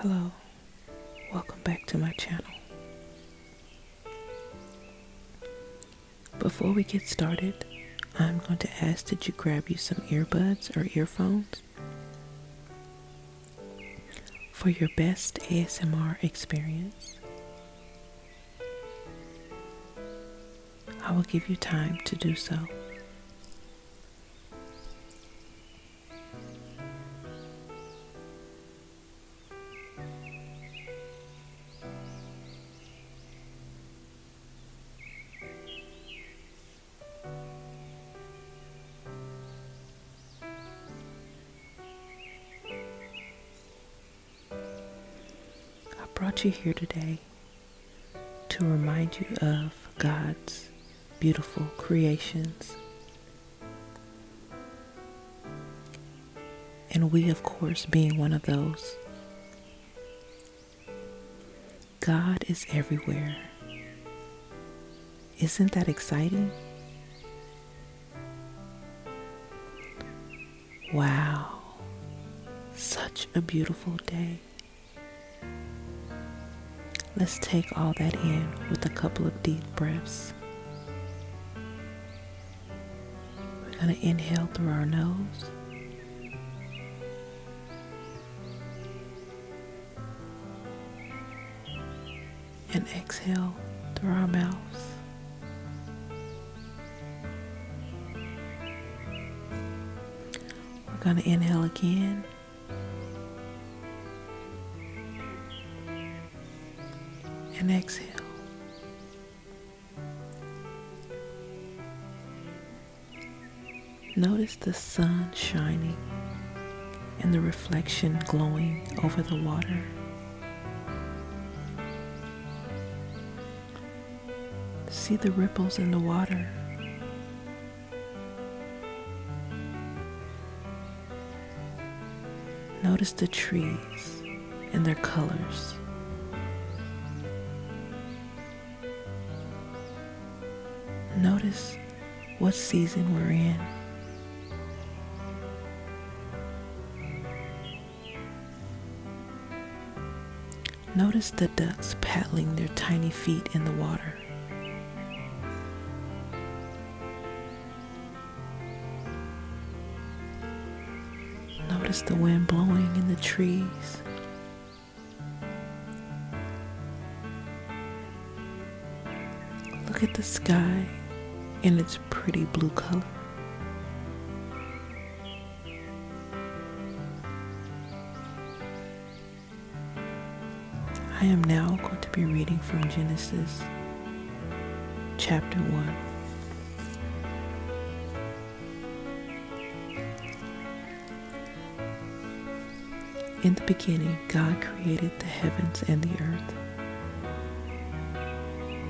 Hello, welcome back to my channel. Before we get started, I'm going to ask that you grab you some earbuds or earphones for your best ASMR experience. I will give you time to do so. I brought you here today to remind you of God's beautiful creations. And we, of course, being one of those. God is everywhere. Isn't that exciting? Wow, such a beautiful day. Let's take all that in with a couple of deep breaths. We're going to inhale through our nose. And exhale through our mouths. We're going to inhale again. And exhale. Notice the sun shining and the reflection glowing over the water. See the ripples in the water. Notice the trees and their colors. Notice what season we're in. Notice the ducks paddling their tiny feet in the water. Notice the wind blowing in the trees. Look at the sky in its pretty blue color. I am now going to be reading from Genesis chapter 1. In the beginning, God created the heavens and the earth.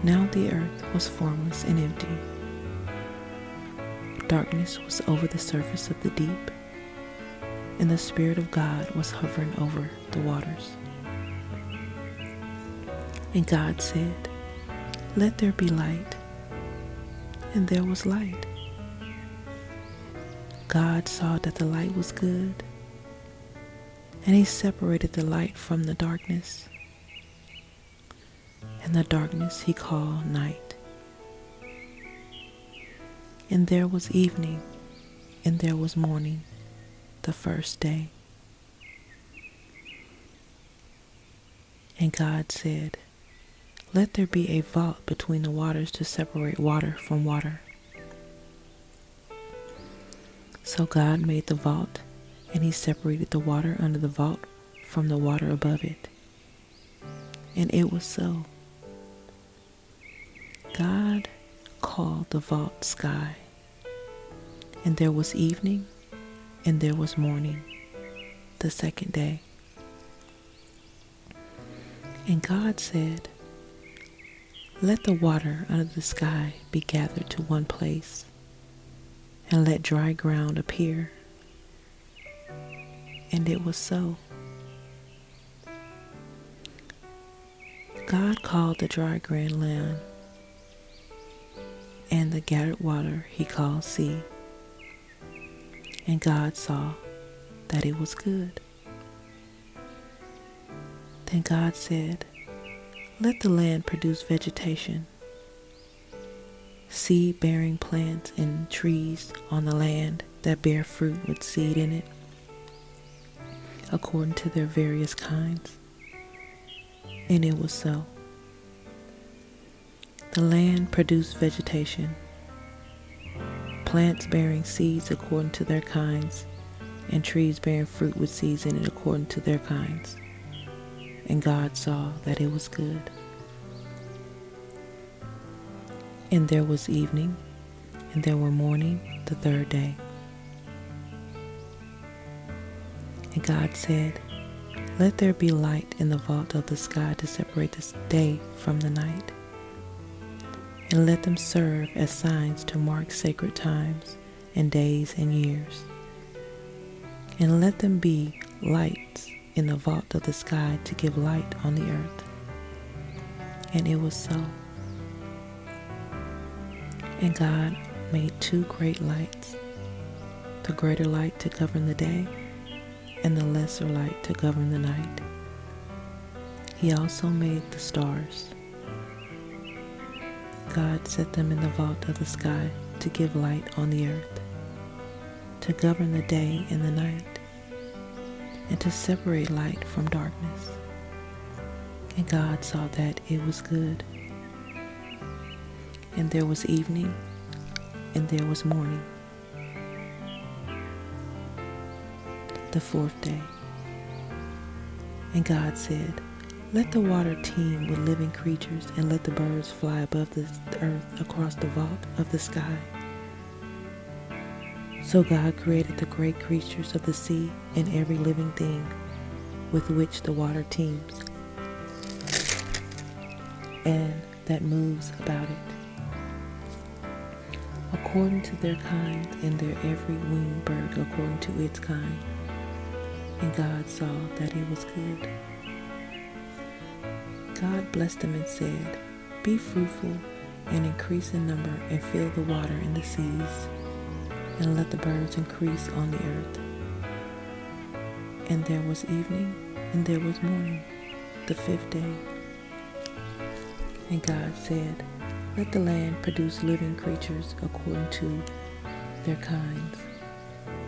Now the earth was formless and empty. Darkness was over the surface of the deep, and the Spirit of God was hovering over the waters. And God said, "Let there be light." And there was light. God saw that the light was good, and He separated the light from the darkness. And the darkness He called night. And there was evening, and there was morning, the first day. And God said, "Let there be a vault between the waters to separate water from water." So God made the vault, and He separated the water under the vault from the water above it. And it was so. God called the vault sky. And there was evening, and there was morning, the second day. And God said, "Let the water under the sky be gathered to one place, and let dry ground appear." And it was so. God called the dry ground land, and the gathered water He called sea. And God saw that it was good. Then God said, "Let the land produce vegetation, seed-bearing plants and trees on the land that bear fruit with seed in it, according to their various kinds." And it was so. The land produced vegetation, plants bearing seeds according to their kinds, and trees bearing fruit with seeds in it according to their kinds. And God saw that it was good. And there was evening, and there were morning the third day. And God said, "Let there be light in the vault of the sky to separate the day from the night, and let them serve as signs to mark sacred times and days and years. And let them be lights in the vault of the sky to give light on the earth." And it was so. And God made two great lights, the greater light to govern the day, and the lesser light to govern the night. He also made the stars. God set them in the vault of the sky to give light on the earth, to govern the day and the night, and to separate light from darkness. And God saw that it was good. And there was evening, and there was morning, the fourth day. And God said, "Let the water teem with living creatures, and let the birds fly above the earth across the vault of the sky." So God created the great creatures of the sea and every living thing with which the water teems, and that moves about it, according to their kind, and their every winged bird according to its kind. And God saw that it was good. God blessed them and said, "Be fruitful and increase in number, and fill the water in the seas, and let the birds increase on the earth." And there was evening, and there was morning, the fifth day. And God said, "Let the land produce living creatures according to their kinds,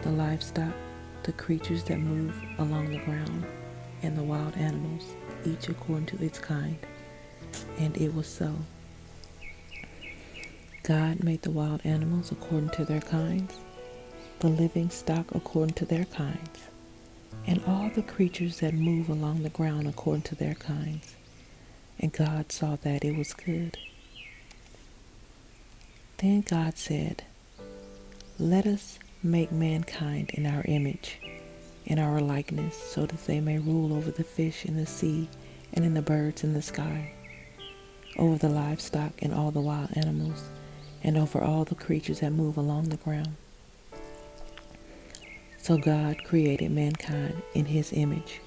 the livestock, the creatures that move along the ground, and the wild animals, each according to its kind." And it was so. God made the wild animals according to their kinds, the living stock according to their kinds, and all the creatures that move along the ground according to their kinds. And God saw that it was good. Then God said, "Let us make mankind in our image, in our likeness, so that they may rule over the fish in the sea, and in the birds in the sky, over the livestock and all the wild animals, and over all the creatures that move along the ground." So God created mankind in his image.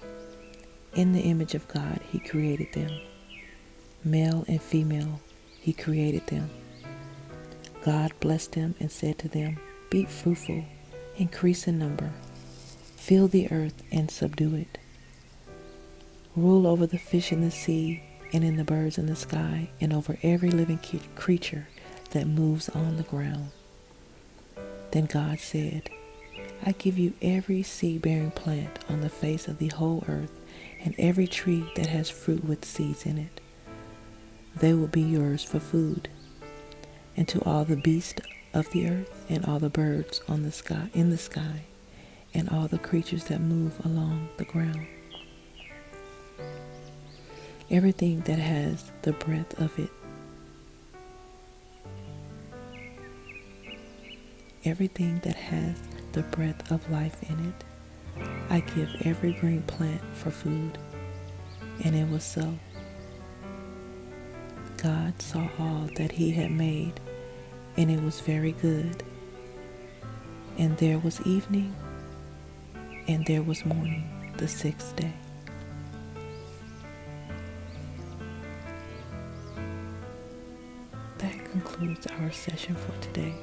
In the image of God he created them. Male and female he created them. God blessed them and said to them, "Be fruitful, increase in number, fill the earth and subdue it. Rule over the fish in the sea, and in the birds in the sky, and over every living creature that moves on the ground." Then God said, "I give you every seed-bearing plant on the face of the whole earth, and every tree that has fruit with seeds in it. They will be yours for food. And to all the beasts of the earth, and all the birds on the sky, in the sky, and all the creatures that move along the ground, everything that has the breath of it, everything that has the breath of life in it, I give every green plant for food." And it was so. God saw all that he had made, and it was very good. And there was evening, and there was morning, the sixth day. That concludes our session for today.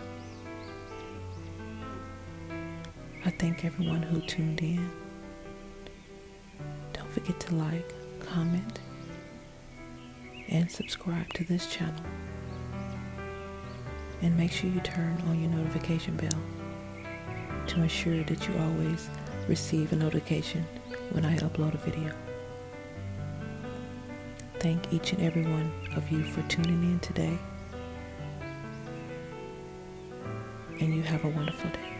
I thank everyone who tuned in. Don't forget to like, comment, and subscribe to this channel. And make sure you turn on your notification bell to ensure that you always receive a notification when I upload a video. Thank each and every one of you for tuning in today, and you have a wonderful day.